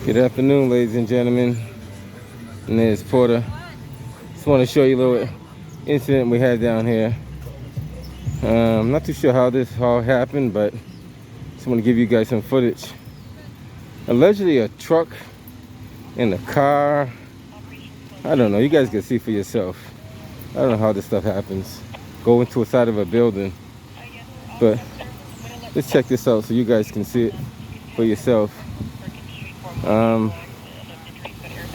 Good afternoon, ladies and gentlemen. And there's Porter. Just want to show you a little incident we had down here. I'm not too sure how this all happened, but just want to give you guys some footage. Allegedly a truck and a car. I don't know. You guys can see for yourself. I don't know how this stuff happens. Go into a side of a building. But let's check this out so you guys can see it for yourself.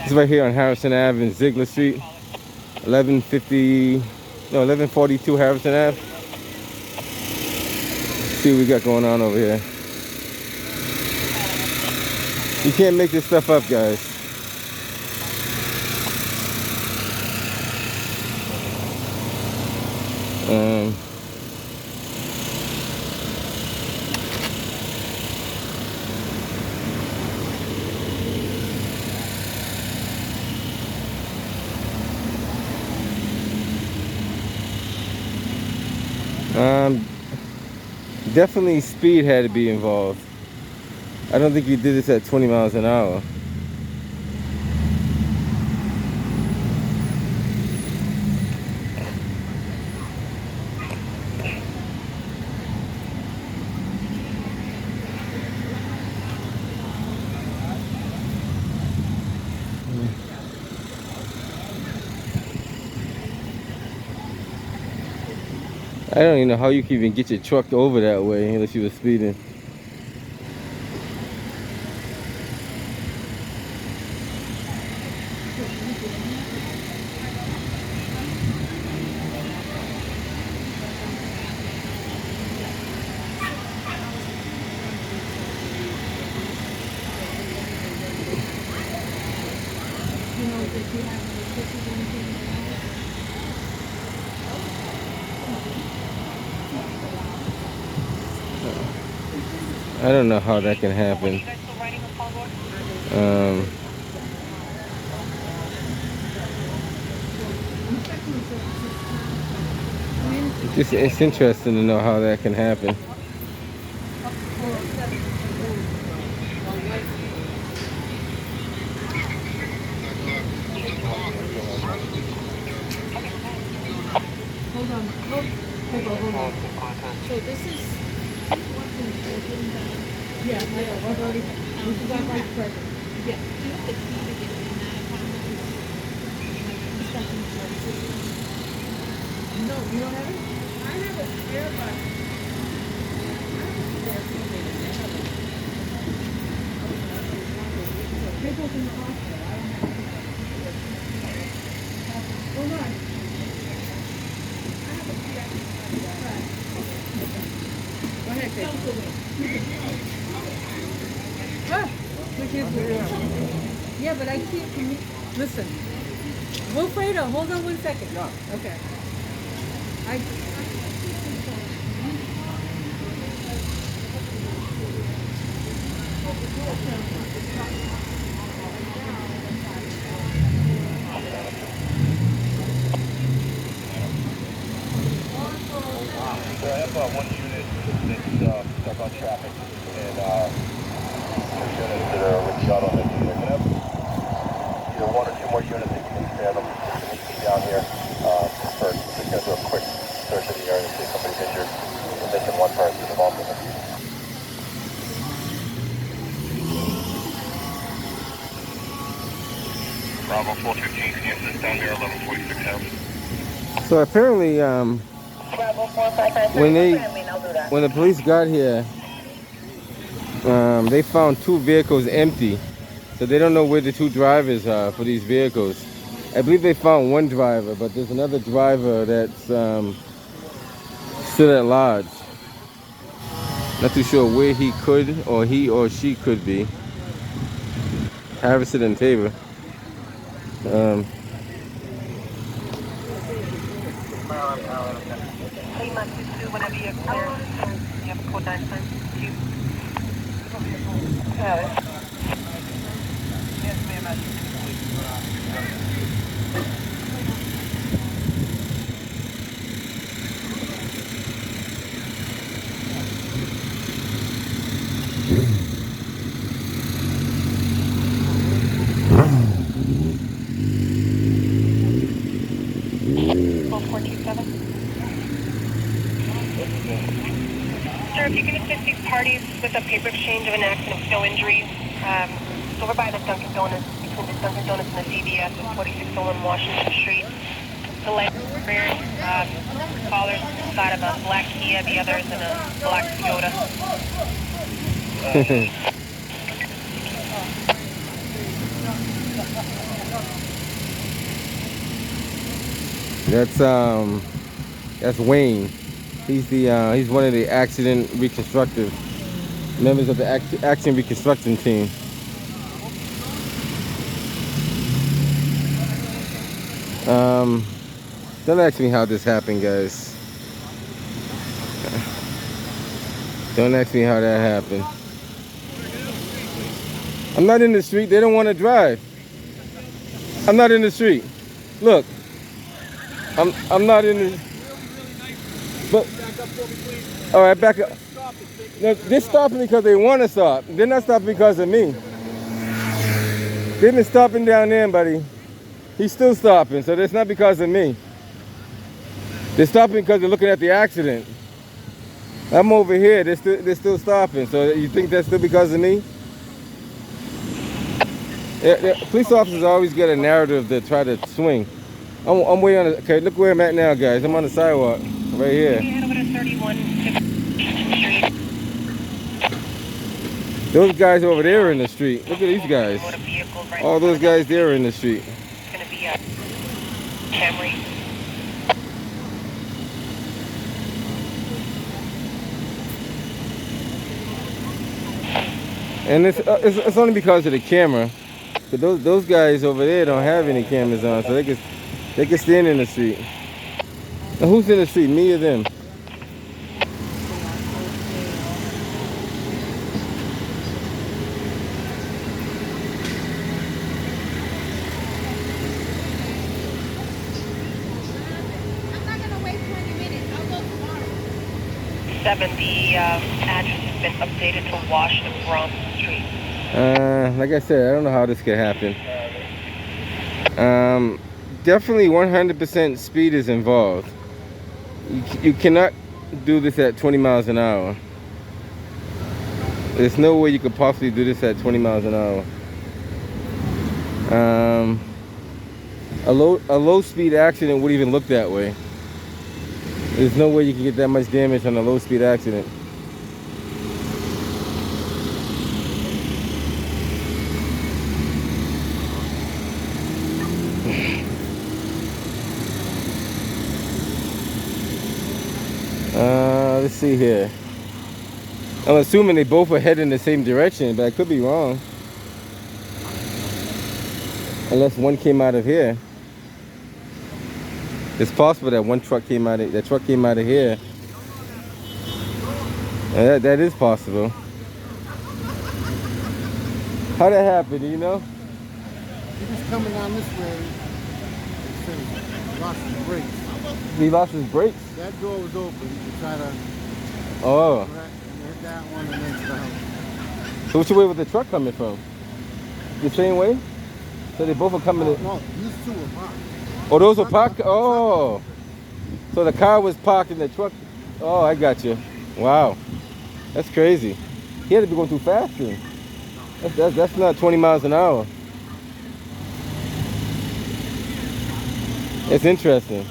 It's right here on Harrison Ave and Ziegler Street. 1142 Harrison Ave. Let's see what we got going on over here. You can't make this stuff up, guys. Definitely speed had to be involved. I don't think you did this at 20 miles an hour. I don't even know how you can even get your truck over that way unless you were speeding. I don't know how that can happen. It's interesting to know how that can happen. Hold on. Hold on. So this is. Yeah, I've already. This got right present. Yeah. Do you have the key to get in that apartment? No, you don't have it? I have a spare, but Pickles in the hospital. I don't have it. Hold on. I have a spare. Go ahead, Pickles. Yeah, but I can't. Listen, Wilfredo, hold on 1 second. No. Okay. So I have one unit that's stuck on traffic and 2 units that are with the auto head. Can I have either 1 or 2 more units that you can spare them to meet me down here for just going to do a quick search of the area to see if somebody's injured. We're missing 1 person involved in it. Bravo 415, can you assist down there 1146 House? So apparently, when the police got here, they found 2 vehicles empty. So they don't know where the 2 drivers are for these vehicles. I believe they found 1 driver, but there's another driver that's still at large. Not too sure where he or she could be. Harrison and Tabor. with a paper exchange of an accident with no injuries. It's over by the Dunkin' Donuts, between the Dunkin' Donuts and the CVS at 4601 Washington Street. The left rear caller's inside of a black Kia, the other is in a black Toyota. That's Wayne. He's one of the accident reconstructive members of the accident reconstruction team. Don't ask me how this happened, guys. Don't ask me how that happened. I'm not in the street. They don't want to drive. I'm not in the street. Look. I'm not in the. But all right, back up. No, they're stopping because they want to stop. They're not stopping because of me. They've been stopping down there, buddy. He's still stopping, so that's not because of me. They're stopping because they're looking at the accident. I'm over here. They're still stopping. So you think that's still because of me? Police officers always get a narrative to try to swing. I'm way on the, okay, look where I'm at now, guys. I'm on the sidewalk, right here. Those guys over there are in the street. Look at these guys. All those guys there are in the street. It's going to be a Camry. And it's only because of the camera. But those guys over there don't have any cameras on, so they can stand in the street. Now who's in the street, me or them? I'm not gonna wait 20 minutes. I'll go tomorrow. 7, the address has been updated to Washington Bronson Street. Like I said, I don't know how this could happen. Definitely 100% speed is involved. You cannot do this at 20 miles an hour. There's no way you could possibly do this at 20 miles an hour. A low speed accident wouldn't even look that way. There's no way you can get that much damage on a low speed accident. Let's see here. I'm assuming they both are heading in the same direction, but I could be wrong. Unless one came out of here. It's possible that one truck came out of here. That is possible. How that happened, do you know? He was coming down this way. He lost his brakes. He lost his brakes? That door was open. He tried to Oh. hit that one and then stop. So which way was the truck coming from? The same way? So they both are coming in. No, these two were parked. Oh, those were parked? Oh. So the car was parked in the truck. Oh, I got you. Wow. That's crazy. He had to be going too fast then. That's not 20 miles an hour. It's interesting.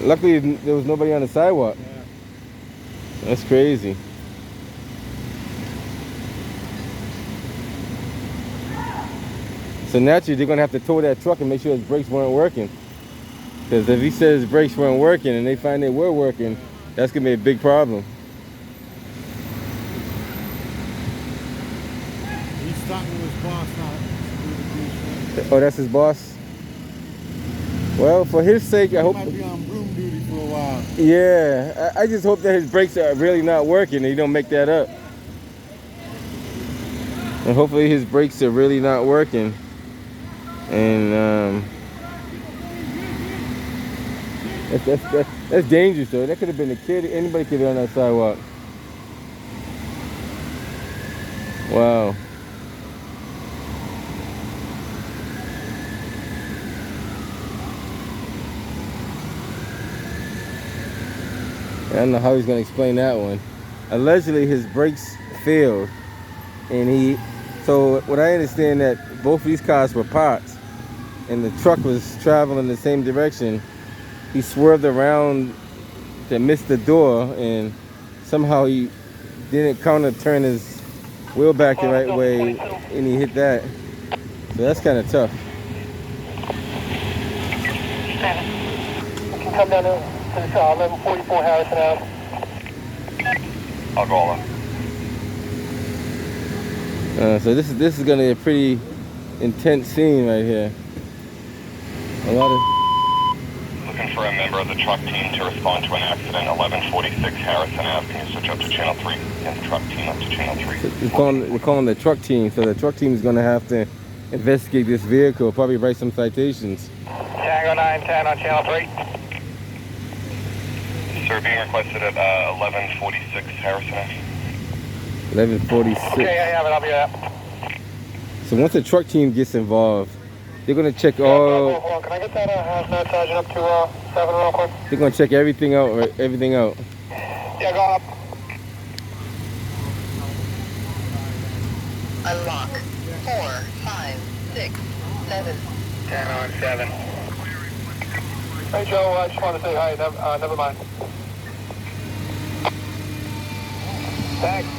Luckily, there was nobody on the sidewalk. That's crazy. So naturally, they're gonna have to tow that truck and make sure his brakes weren't working. Because if he says his brakes weren't working and they find they were working, that's gonna be a big problem. He's talking with his boss now. Oh, that's his boss? Well, for his sake, I hope... He might be on broom duty for a while. Yeah, I just hope that his brakes are really not working and he don't make that up. And hopefully his brakes are really not working. And that's dangerous though. That could have been a kid. Anybody could be on that sidewalk. Wow. I don't know how he's gonna explain that one. Allegedly, his brakes failed, and so what I understand that both of these cars were parked, and the truck was traveling the same direction. He swerved around to miss the door, and somehow he didn't counter turn his wheel back the right way, and he hit that. So that's kind of tough. You can come down to 1144 Harrison Ave. I'll go all in. So this is gonna be a pretty intense scene right here. A lot of Looking for a member of the truck team to respond to an accident. 1146 Harrison Ave. Can you switch up to channel 3? Get the truck team up to channel 3. we're calling the truck team, so the truck team is gonna have to investigate this vehicle, probably write some citations. Tango 910 on channel 3. Sir, being requested at 1146 Harrison Ave. 1146. Okay, I have it. I'll be up. So once the truck team gets involved, they're gonna check Hold all. on. Can I get that hazmat sergeant up to 7 real quick? They're gonna check everything out. Everything out. Yeah, go up. Unlock. 4, 5, 6, 7. 10 on 7. Hey, Joe. I just want to say hi. Never mind. Thanks.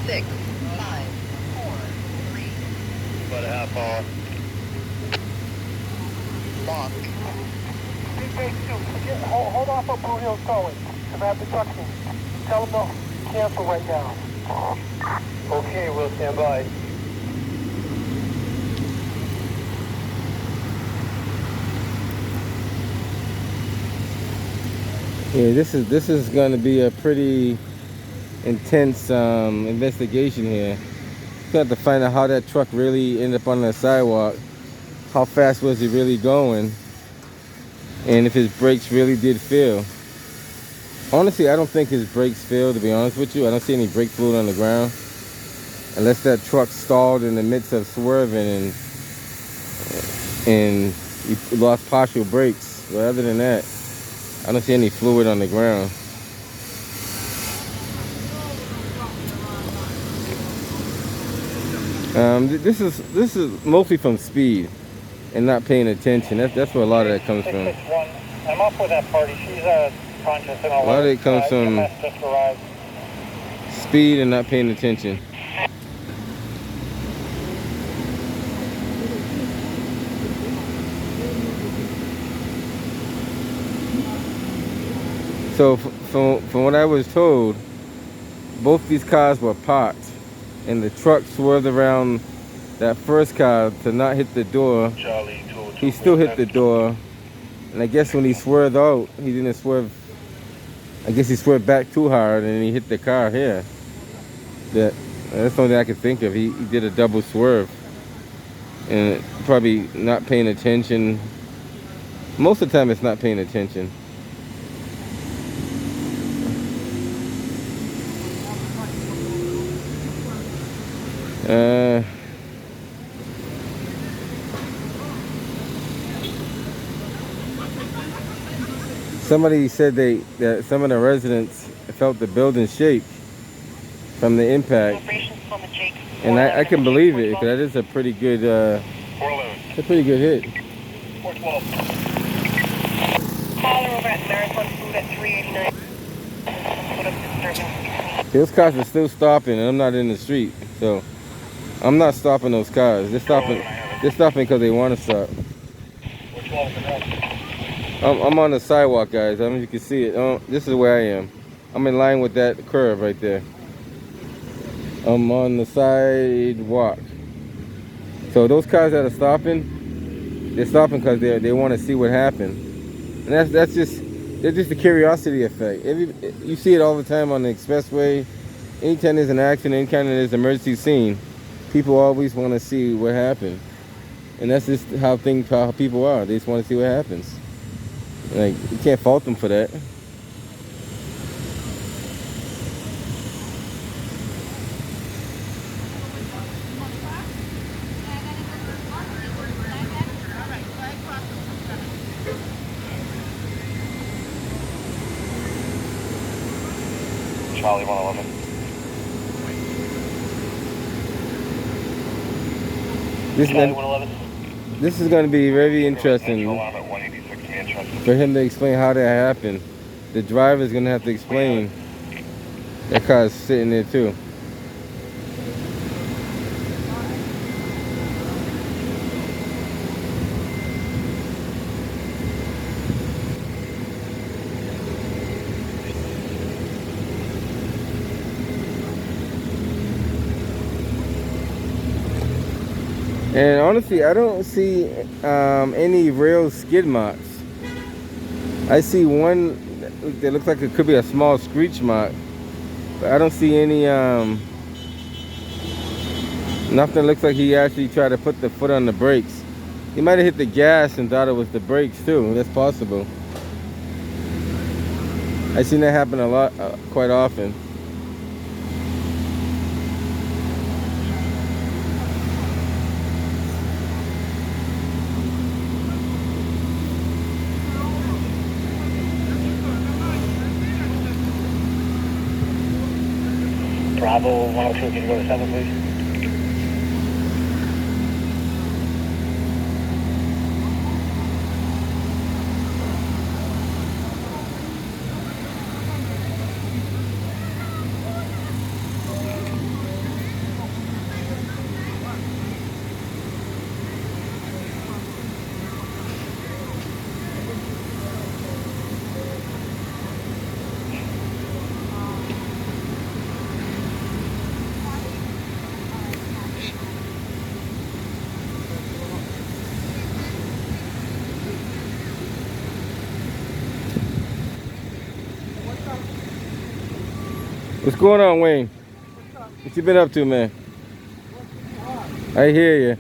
Six, 5, 4, 3. About a half hour. Lock. Hey, hold off on Blue Hills Towing. I'm at the truck team. Tell them to cancel right now. Okay, we'll stand by. Yeah, this is going to be a pretty intense investigation here. You have to find out how that truck really ended up on the sidewalk. How fast was he really going? And if his brakes really did fail. Honestly, I don't think his brakes failed, to be honest with you. I don't see any brake fluid on the ground. Unless that truck stalled in the midst of swerving and he lost partial brakes. But other than that, I don't see any fluid on the ground. This is mostly from speed and not paying attention. That's where a lot of that comes from. 661. I'm off with that party. She's conscious and all. A lot of it comes from just arrived. speed and not paying attention. So from what I was told, both these cars were parked, and the truck swerved around that first car to not hit the door. He still hit the door, and I guess when he swerved out, he didn't swerve. I guess he swerved back too hard, and he hit the car here. That's the only thing I could think of. He did a double swerve, and probably not paying attention. Most of the time, it's not paying attention. Somebody said that some of the residents felt the building shake from the impact, and I can believe it, because that is a pretty good, hit. 412. Caller over at Marathon Food at 389. Put up disturbance. Those cars are still stopping, and I'm not in the street, so I'm not stopping those cars. They're stopping because they want to stop. 412. I'm on the sidewalk, guys. I mean, you can see it. This is where I am. I'm in line with that curve right there. I'm on the sidewalk. So those cars that are stopping, they're stopping because they want to see what happened. And that's just the curiosity effect. You see it all the time on the expressway. Anytime there's an accident, anytime there's an emergency scene, people always want to see what happened. And that's just how people are. They just want to see what happens. Like, you can't fault them for that. Charlie 111. Charlie 111. This is going to be very interesting Alarm at 186 Manchester. for him to explain how that happened. The driver's going to have to explain. That car's sitting there too. And honestly, I don't see any real skid marks. I see one that looks like it could be a small screech mark, but I don't see any, nothing looks like he actually tried to put the foot on the brakes. He might have hit the gas and thought it was the brakes too. That's possible. I've seen that happen a lot, quite often. Bravo 102, can you go to 7, please? What's going on, Wayne? What you been up to, man? I hear you.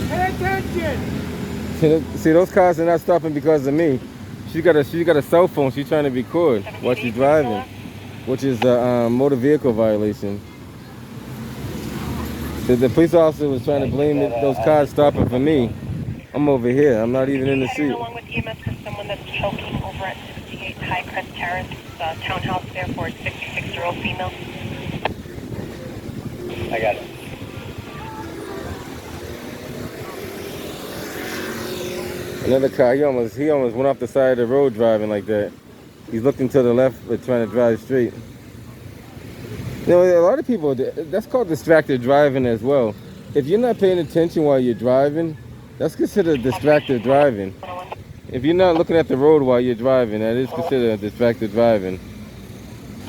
Pay attention! See, those cars are not stopping because of me. She got a cell phone. She's trying to record while she's driving, which is a motor vehicle violation. The police officer was trying to blame those cars stopping for me. I'm over here. I'm not even in the seat. Along with EMS for someone that's choking over at 68 High Crest Terrace, townhouse there for a 66-year-old female. I got it. Another car. He almost went off the side of the road driving like that. He's looking to the left but trying to drive straight. You know, a lot of people, that's called distracted driving as well. If you're not paying attention while you're driving, that's considered distracted driving. If you're not looking at the road while you're driving, that is considered distracted driving.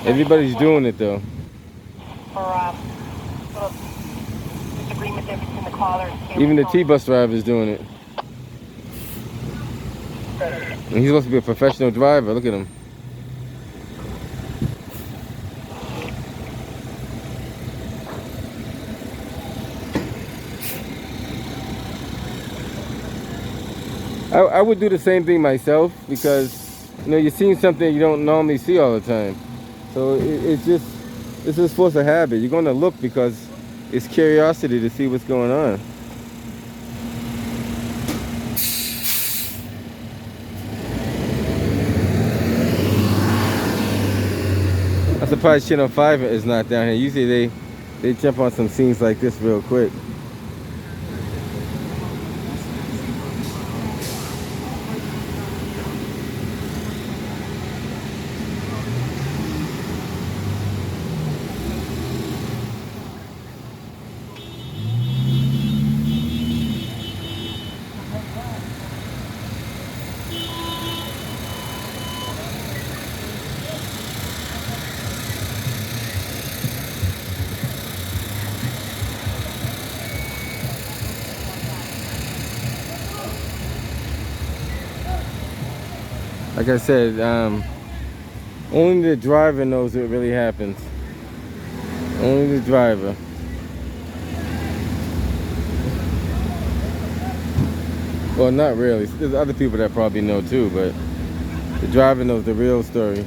Everybody's doing it though. For little disagreement there between the caller and Even the T-bus driver is doing it. And he's supposed to be a professional driver. Look at him. I would do the same thing myself because, you know, you're seeing something you don't normally see all the time. So it's just force of habit. You're going to look because it's curiosity to see what's going on. I'm surprised Channel 5 is not down here. Usually they jump on some scenes like this real quick. Like I said, only the driver knows what really happens. Only the driver. Well, not really. There's other people that probably know too, but the driver knows the real story.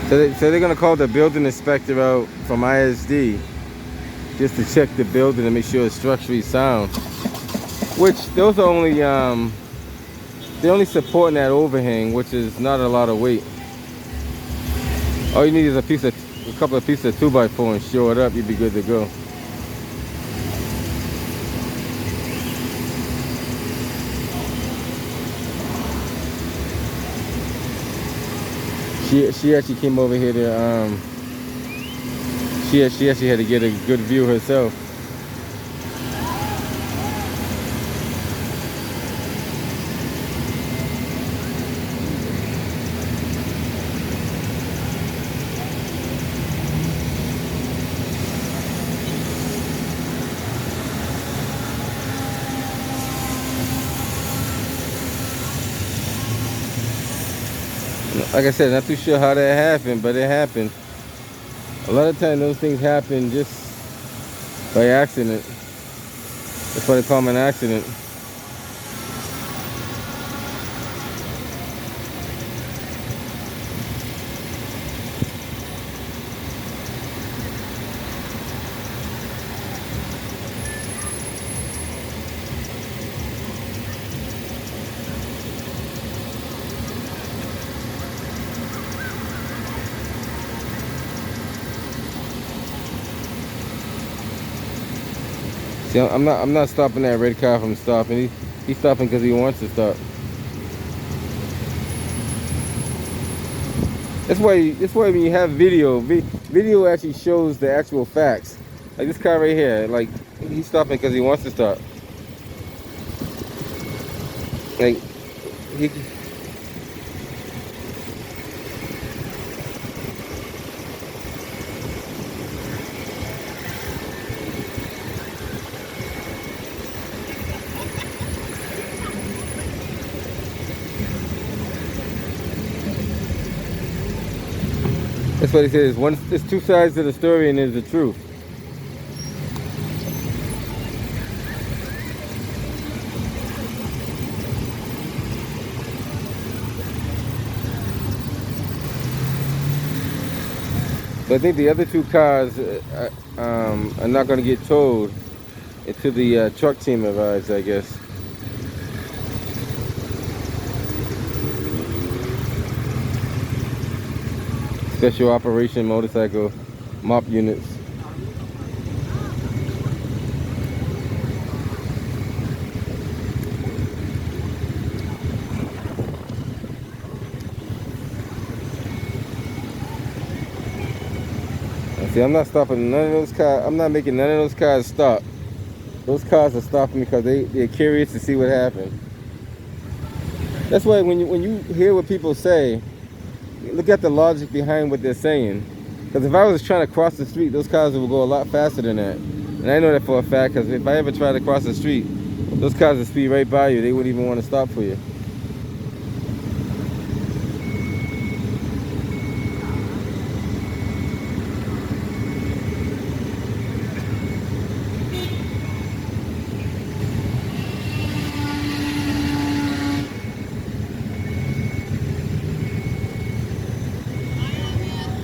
So they're gonna call the building inspector out from ISD just to check the building and make sure it's structurally sound. Which those are only they're only supporting that overhang, which is not a lot of weight. All you need is a couple of pieces of 2x4 and shore it up. You'd be good to go. She actually came over here to she actually had to get a good view herself. Like I said, not too sure how that happened, but it happened. A lot of times those things happen just by accident. That's why they call them an accident. See, I'm not stopping that red car from stopping. He's stopping because he wants to stop. That's why when you have video actually shows the actual facts. Like this car right here, like he's stopping because he wants to stop. Like he. That's what he says. There's two sides to the story, and there's the truth. But I think the other two cars are not going to get towed until the truck team arrives, I guess. Special operation motorcycle mop units. See, I'm not stopping none of those cars. I'm not making none of those cars stop. Those cars are stopping because they're curious to see what happened. That's why when you hear what people say, look at the logic behind what they're saying. Because if I was trying to cross the street, those cars would go a lot faster than that. And I know that for a fact, because if I ever try to cross the street, those cars would speed right by you. They wouldn't even want to stop for you.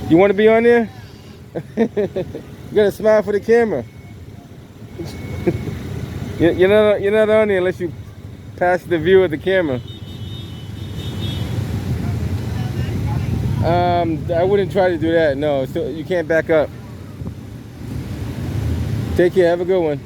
You want to be on there? You gotta smile for the camera. You're not on there unless you pass the view of the camera. I wouldn't try to do that. No, so you can't back up. Take care. Have a good one.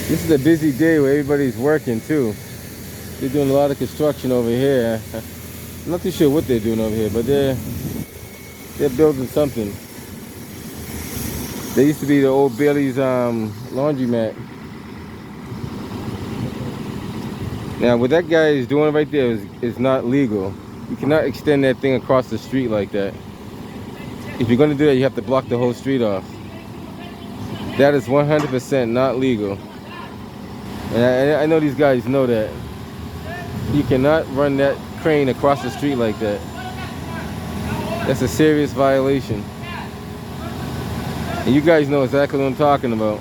This is a busy day where everybody's working too. They're doing a lot of construction over here. I'm not too sure what they're doing over here, but they're building something. There used to be the old Bailey's laundromat. Now what that guy is doing right there is not legal. You cannot extend that thing across the street like that. If you're going to do that, you have to block the whole street off. That is 100% not legal. And I know these guys know that. You cannot run that crane across the street like that. That's a serious violation. And you guys know exactly what I'm talking about.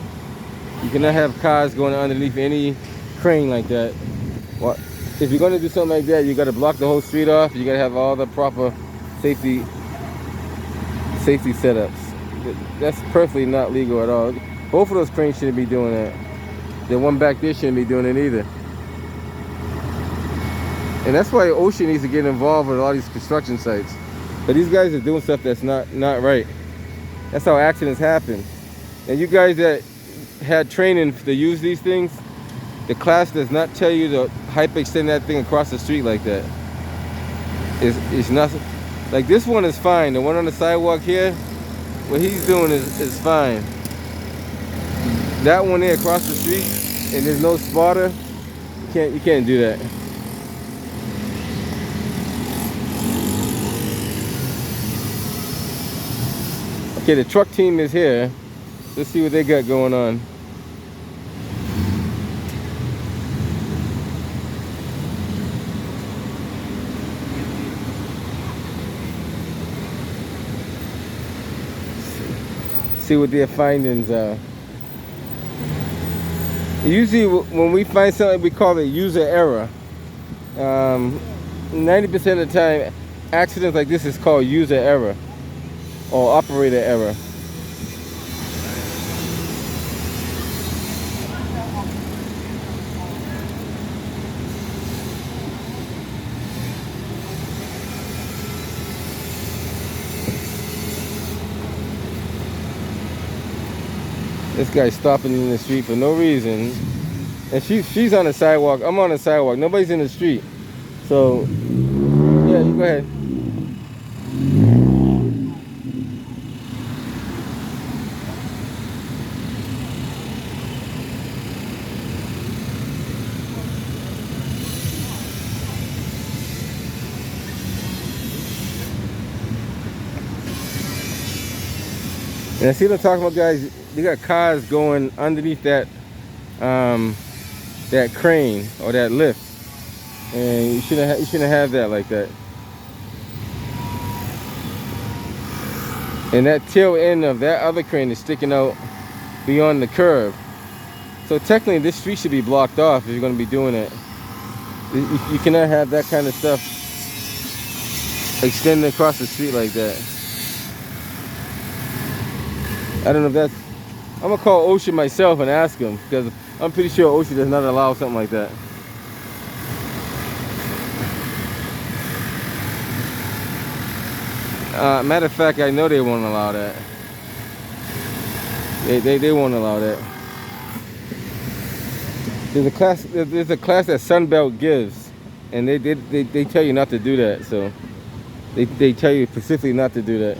You cannot have cars going underneath any crane like that. Well, if you're going to do something like that, you got to block the whole street off. You got to have all the proper safety setups. That's perfectly not legal at all. Both of those cranes shouldn't be doing that. The one back there shouldn't be doing it either. And that's why OSHA needs to get involved with all these construction sites. But these guys are doing stuff that's not right. That's how accidents happen. And you guys that had training to use these things, the class does not tell you to hyperextend that thing across the street like that. It's nothing. Like this one is fine. The one on the sidewalk here, what he's doing is fine. That one there across the street, and there's no spotter, you can't do that. Okay, the truck team is here. Let's see what they got going on. See what their findings are. Usually when we find something, we call it user error. 90% of the time, accidents like this is called user error or operator error. This guy's stopping in the street for no reason. And she's on the sidewalk. I'm on the sidewalk. Nobody's in the street. So, yeah, you go ahead. And I see them talking about, guys, they got cars going underneath that that crane or that lift, and you shouldn't have that like that. And that tail end of that other crane is sticking out beyond the curb. So technically this street should be blocked off if you're going to be doing it. You cannot have that kind of stuff extending across the street like that. I don't know if that's... I'm going to call OSHA myself and ask him, because I'm pretty sure OSHA does not allow something like that. Matter of fact, I know they won't allow that. They won't allow that. There's a class that Sunbelt gives, and they tell you not to do that. So they tell you specifically not to do that.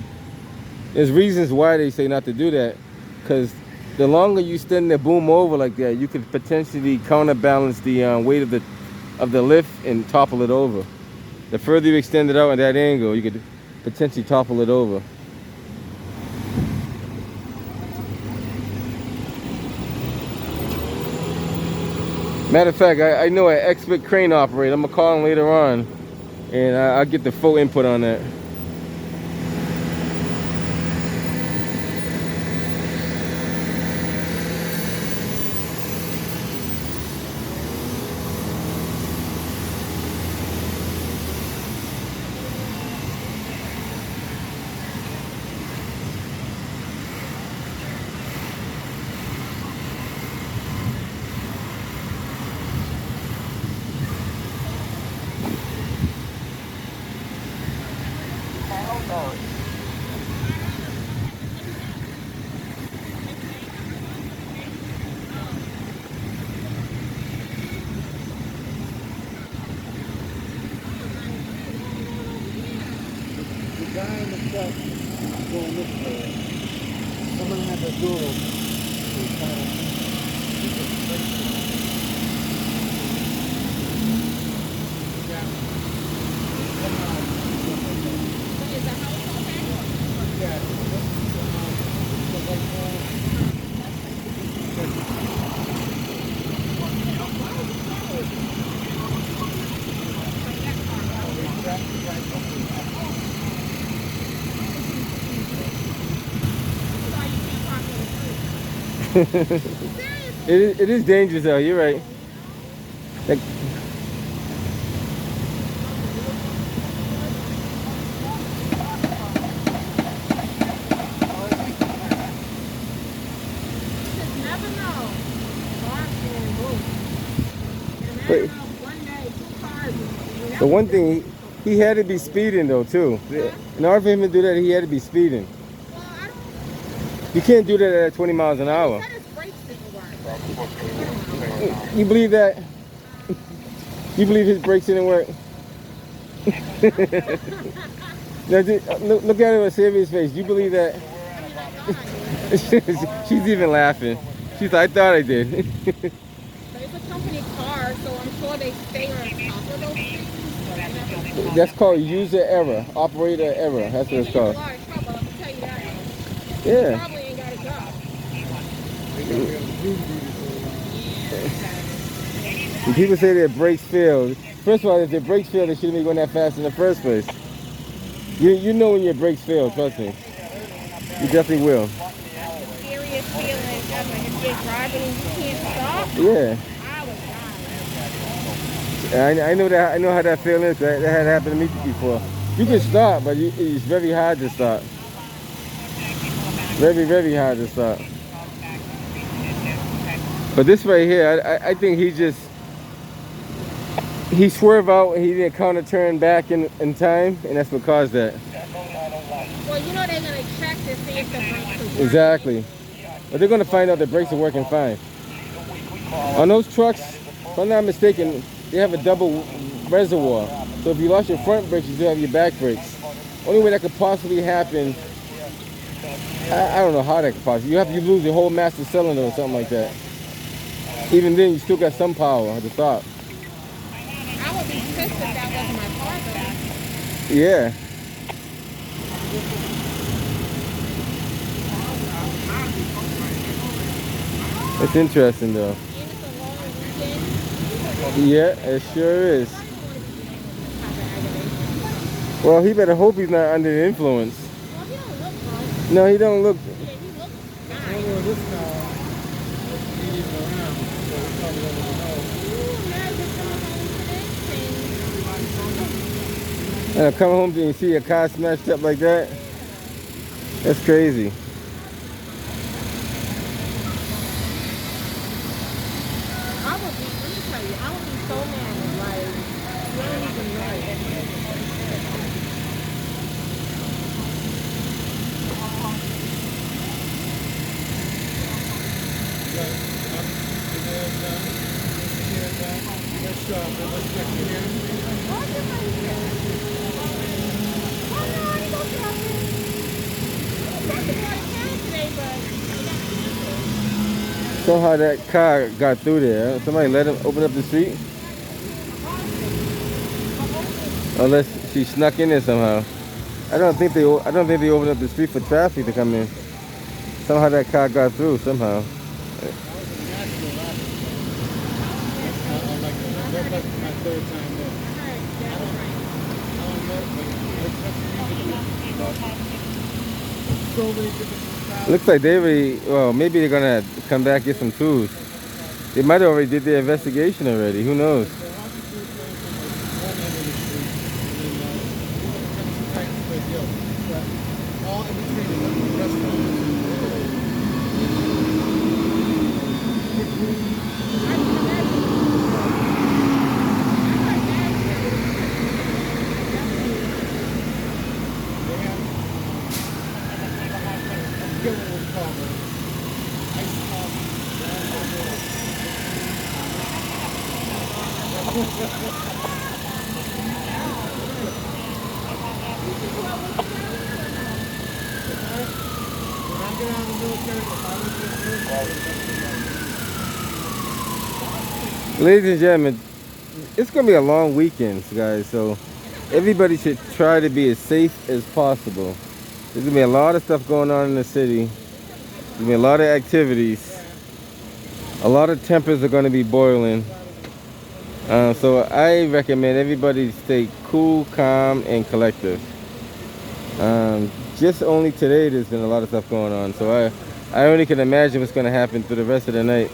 There's reasons why they say not to do that, because the longer you extend the boom over like that, you could potentially counterbalance the weight of the lift and topple it over. The further you extend it out at that angle, you could potentially topple it over. Matter of fact, I know an expert crane operator. I'm gonna call him later on, and I'll get the full input on that. The guy in the truck going this way, someone had the door open. It is dangerous though. You're right. Like, Never know. Cars can move. but And one day, 2 cars. the one thing he had to be speeding though too. In order for him to do that, he had to be speeding. Well, I don't. You can't do that at 20 miles an hour. He said his brakes didn't work. You believe that? You believe his brakes didn't work? Now, look at her with a serious face. You believe that? She's even laughing. She's like, I thought I did. But it's a company car, so I'm sure they stay on top of those things. That's called user error, operator error. That's what it's called. A lot of trouble, I'm gonna tell you that. Yeah. Probably ain't got a job. When people say their brakes failed, first of all, if their brakes failed, they shouldn't be going that fast in the first place. You know when your brakes fail, trust me. You definitely will. That's a serious feeling ever. If you're driving and you can't stop, Yeah. I would die. I know that. I know how that feeling is. That had happened to me before. You can stop, but it's very hard to stop. Very, very hard to stop. But this right here, I think he swerved out and he didn't counter turn back in time, and that's what caused that. Well, you know they're gonna check to see if the brakes are working. Exactly. But they're gonna find out the brakes are working fine. On those trucks, if I'm not mistaken, they have a double reservoir. So if you lost your front brakes, you still have your back brakes. Only way that could possibly happen, I don't know how that could possibly. You lose your whole master cylinder or something like that. Even then, you still got some power at the top. I would be pissed if that wasn't my car, though. Yeah. It's interesting though. And it's a long weekend. Yeah, it sure is. Well, he better hope he's not under the influence. Well, he don't look drunk. No, he don't look. Yeah, he looks fine. Well, this car, he ain't around, so we probably don't even know. Ooh, imagine coming home to this thing. Come home and you see a car smashed up like that. That's crazy. I would be, let me tell you, I would be so mad. Like, you don't even know it. Let's check it in. Oh, you're right here. Oh, no, I ain't gonna stop it. I was supposed to go out of town today, but Somehow that car got through there. Somebody let him open up the street. Unless she snuck in there somehow. I don't think they opened up the street for traffic to come in. Somehow that car got through somehow. That's like my third time there. I don't know, but so many different styles. Looks like they already, well, maybe they're gonna come back get some tools. They might have already did their investigation already. Who knows? All in between restaurants. Ladies and gentlemen, it's gonna be a long weekend, guys. So everybody should try to be as safe as possible. There's gonna be a lot of stuff going on in the city. There's gonna be a lot of activities. A lot of tempers are gonna be boiling. So I recommend everybody stay cool, calm, and collective. Just only today there's been a lot of stuff going on. So I only can imagine what's gonna happen through the rest of the night.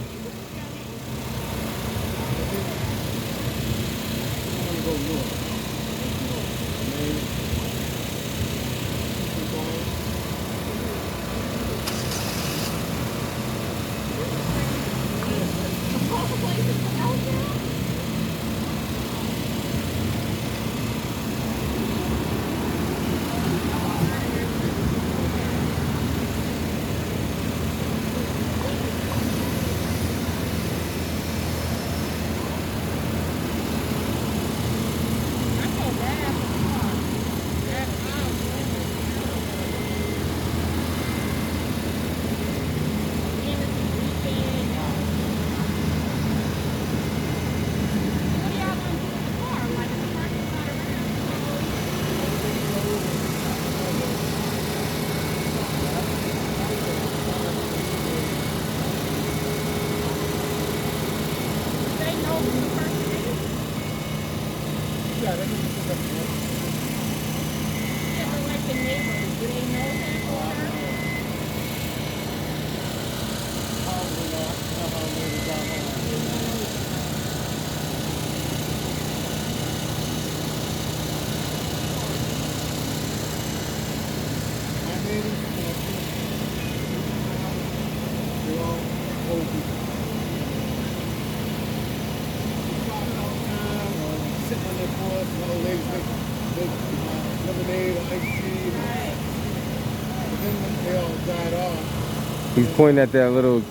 He's pointing at that little,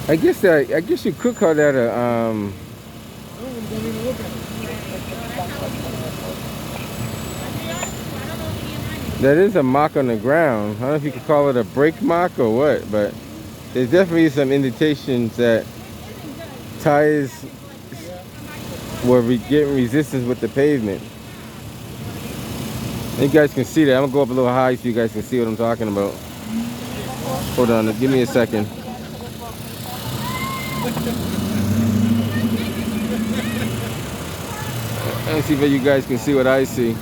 I guess you could call that a, that is a mark on the ground. I don't know if you could call it a brake mark or what, but there's definitely some indications that tires were getting resistance with the pavement. You guys can see that. I'm gonna go up a little high so you guys can see what I'm talking about. Hold on, give me a second. Let me see if you guys can see what I see.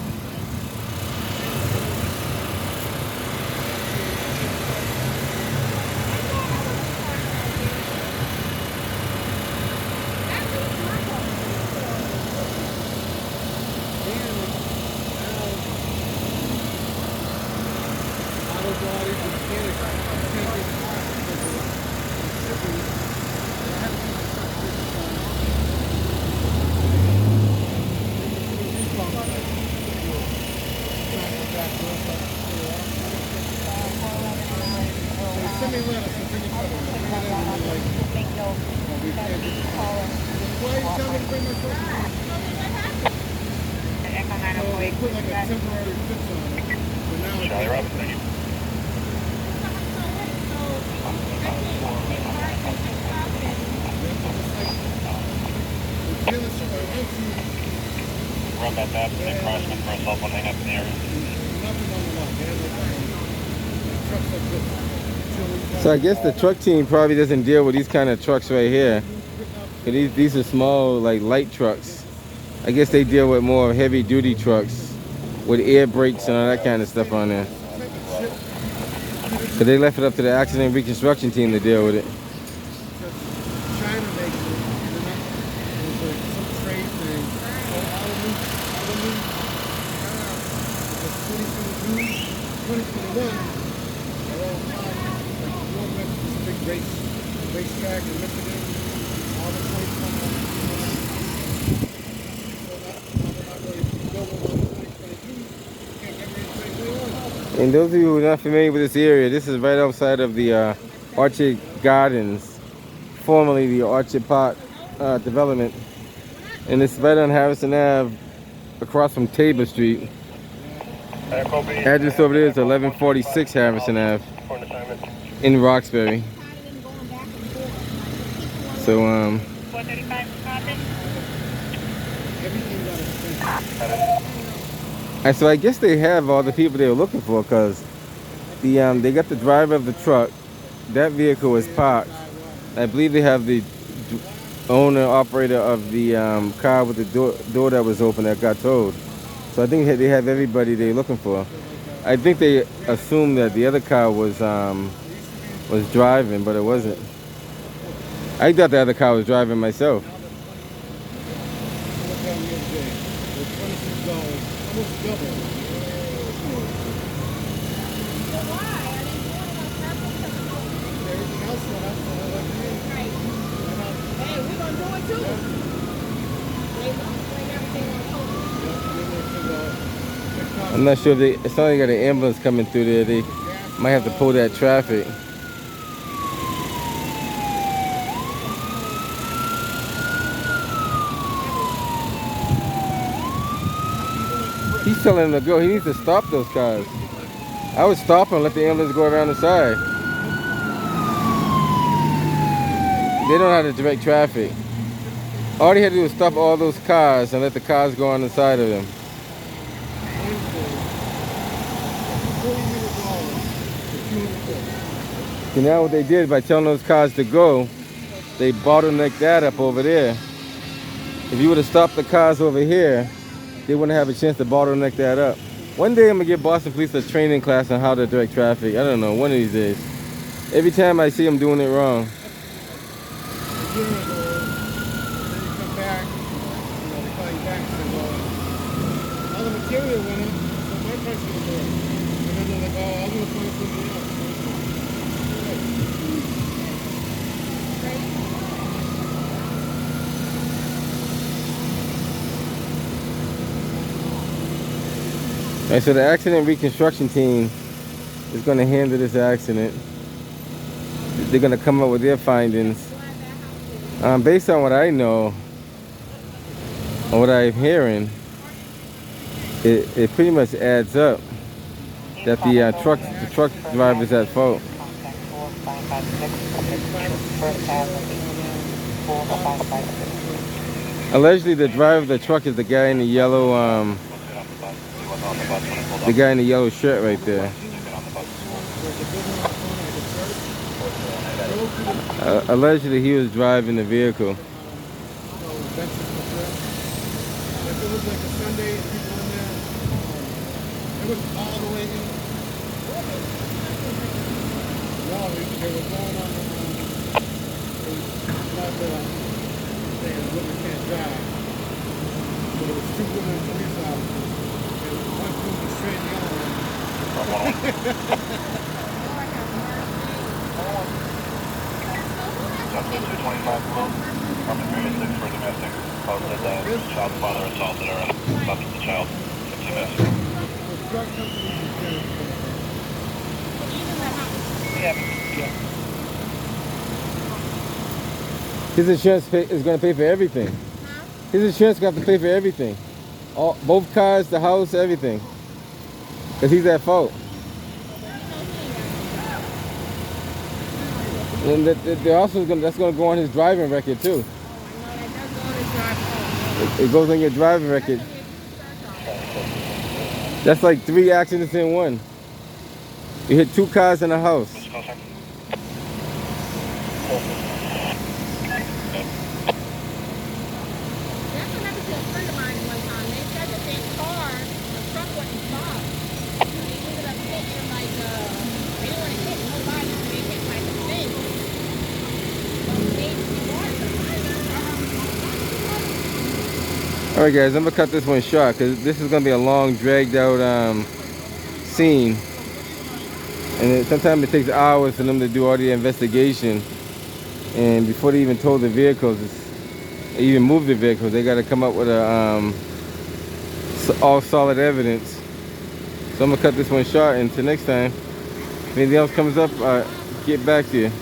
Run that map and then crossman for yourself when they have in the area. So I guess the truck team probably doesn't deal with these kind of trucks right here. These are small, like light trucks. I guess they deal with more heavy duty trucks with air brakes and all that kind of stuff on there. So they left it up to the accident reconstruction team to deal with it. Racetrack in Michigan, all the points come out. And those of you who are not familiar with this area, this is right outside of the Orchard Gardens, formerly the Orchard Park development. And it's right on Harrison Ave, across from Tabor Street. Address over there is 1146 Harrison Ave in Roxbury. So, and so I guess they have all the people they were looking for, because they got the driver of the truck. That vehicle is parked. I believe they have the owner operator of the car with the door that was open that got towed. So I think they have everybody they're looking for. I think they assumed that the other car was driving, but it wasn't. I thought the other car was driving myself. I looked at them the other day. They're $26, almost double. Everything else went up, so I like me. Hey, we're gonna do it too. They don't bring everything on hold. I'm not sure if they. It's not like they got an ambulance coming through there. They might have to pull that traffic. He's telling him to go. He needs to stop those cars. I would stop and let the ambulance go around the side. They don't know how to direct traffic. All they had to do was stop all those cars and let the cars go on the side of them. See, now what they did by telling those cars to go, they bottlenecked that up over there. If you would have stopped the cars over here, they wouldn't have a chance to bottleneck that up. One day I'm gonna give Boston Police a training class on how to direct traffic. I don't know, one of these days. Every time I see them doing it wrong. Then you come back, they call you back and say, well, all the material went up, so my price is more. And then they're like, oh, I'm going to find something else. Alright, so the accident reconstruction team is going to handle this accident. They're going to come up with their findings. Based on what I know, and what I'm hearing, it pretty much adds up that the truck driver's at fault. Allegedly, the driver of the truck is the guy in the yellow, shirt right there. Allegedly, he was driving the vehicle. If it was like a Sunday, people in there, it was all the way in. No, they were going on not that I'm saying women can't drive, but it was two women police officers, and one dude was straight the other one. Suspect 225 below. Department 36 for domestic. Called that child's father assaulted her and left the child. 15 minutes. His insurance is going to pay for everything. His insurance is going to have to pay for everything. Both cars, the house, everything. Because he's at fault. And they're also that's going to go on his driving record too. It goes on your driving record. That's like 3 accidents in one. You hit 2 cars in a house. Alright guys, I'm going to cut this one short because this is going to be a long, dragged out scene. And sometimes it takes hours for them to do all the investigation. And before they even tow the vehicles, they even move the vehicles, they got to come up with all solid evidence. So I'm going to cut this one short, and until next time, if anything else comes up, I'll get back to you.